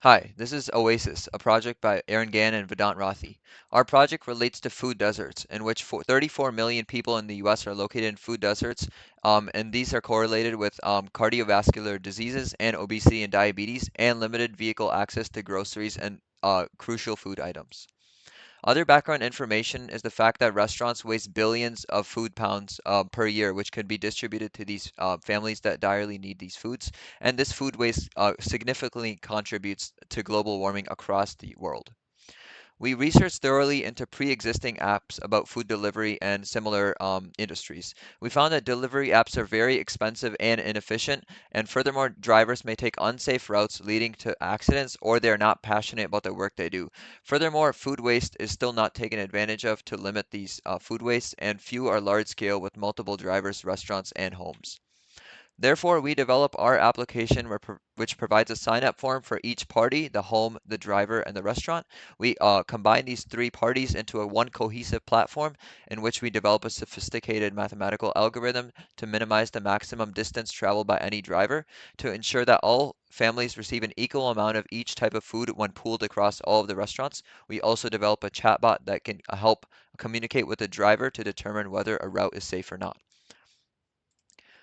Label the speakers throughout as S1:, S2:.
S1: Hi, this is Oasis, a project by Aaron Gann and Vedant Rathi. Our project relates to food deserts, in which 34 million people in the US are located in food deserts, and these are correlated with cardiovascular diseases and obesity and diabetes, and limited vehicle access to groceries and crucial food items. Other background information is the fact that restaurants waste billions of food pounds per year, which could be distributed to these families that direly need these foods. And this food waste significantly contributes to global warming across the world. We researched thoroughly into pre-existing apps about food delivery and similar industries. We found that delivery apps are very expensive and inefficient, and furthermore, drivers may take unsafe routes leading to accidents or they're not passionate about the work they do. Furthermore, food waste is still not taken advantage of to limit these food waste, and few are large scale with multiple drivers, restaurants, and homes. Therefore, we develop our application which provides a sign-up form for each party, the home, the driver, and the restaurant. We combine these three parties into a one cohesive platform in which we develop a sophisticated mathematical algorithm to minimize the maximum distance traveled by any driver to ensure that all families receive an equal amount of each type of food when pooled across all of the restaurants. We also develop a chatbot that can help communicate with the driver to determine whether a route is safe or not.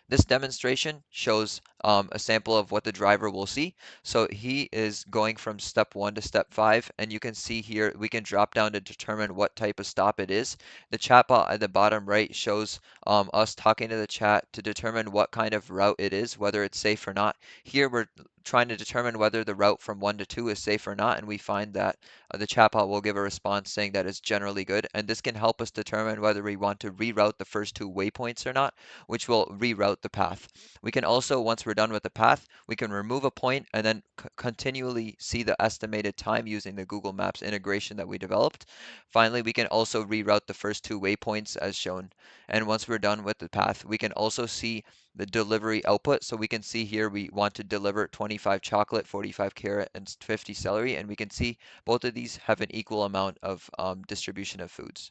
S1: This demonstration shows a sample of what the driver will see. So he is going from step 1 to step 5, and you can see here we can drop down to determine what type of stop it is. The chatbot at the bottom right shows us talking to the chat to determine what kind of route it is, whether it's safe or not. Here we're trying to determine whether the route from 1 to 2 is safe or not, and we find that the chatbot will give a response saying that it's generally good, and this can help us determine whether we want to reroute the first two waypoints or not, which will reroute the path. We can also, once we're done with the path, we can remove a point and then continually see the estimated time using the Google Maps integration that we developed. Finally, we can also reroute the first two waypoints as shown. And once we're done with the path, we can also see the delivery output. So we can see here we want to deliver 25 chocolate, 45 carrot, and 50 celery. And we can see both of these have an equal amount of distribution of foods.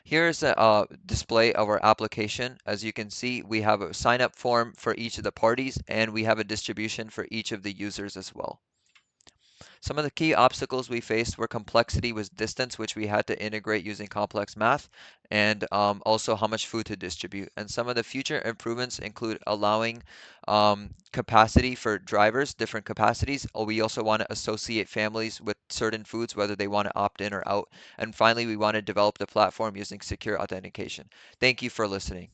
S1: Here's a display of our application. As you can see, we have a sign up form for each of the parties, and we have a distribution for each of the users as well. Some of the key obstacles we faced were complexity with distance, which we had to integrate using complex math, and also how much food to distribute. And some of the future improvements include allowing capacity for drivers, different capacities. We also want to associate families with certain foods, whether they want to opt in or out. And finally, we want to develop the platform using secure authentication. Thank you for listening.